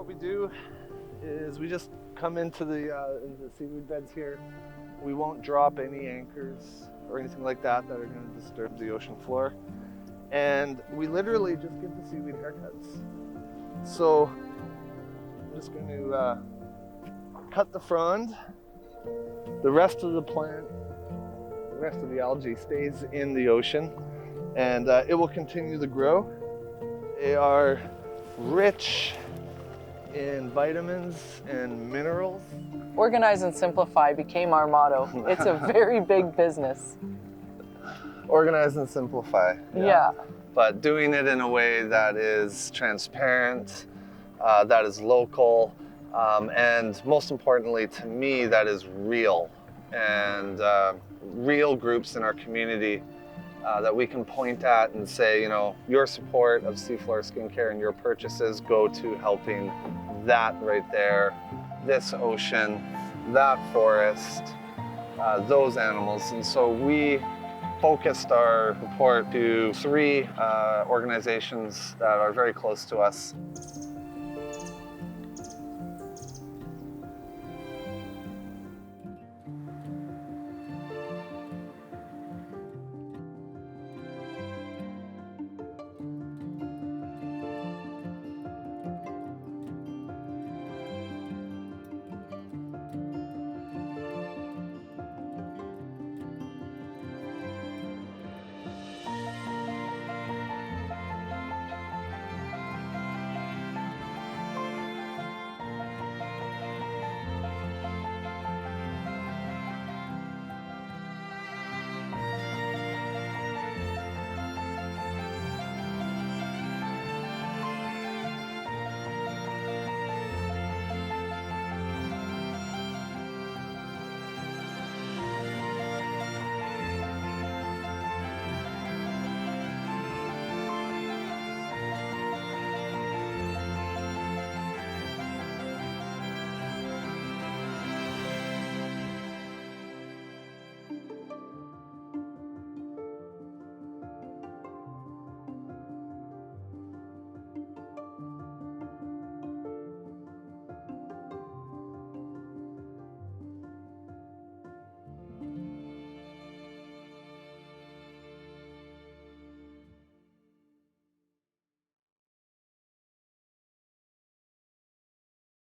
what we do is we just come into the seaweed beds here. We won't drop any anchors or anything like that that are going to disturb the ocean floor. And we literally just give the seaweed haircuts. So I'm just going to cut the frond. The rest of the plant, the rest of the algae stays in the ocean, and it will continue to grow. They are rich in vitamins and minerals. Organize and simplify became our motto. It's a very big business. Organize and simplify. Yeah. But doing it in a way that is transparent, that is local, and most importantly to me, that is real. And real groups in our community that we can point at and say, you know, your support of Seaflora Skincare and your purchases go to helping that right there, this ocean, that forest, those animals. And so we focused our support to 3 organizations that are very close to us.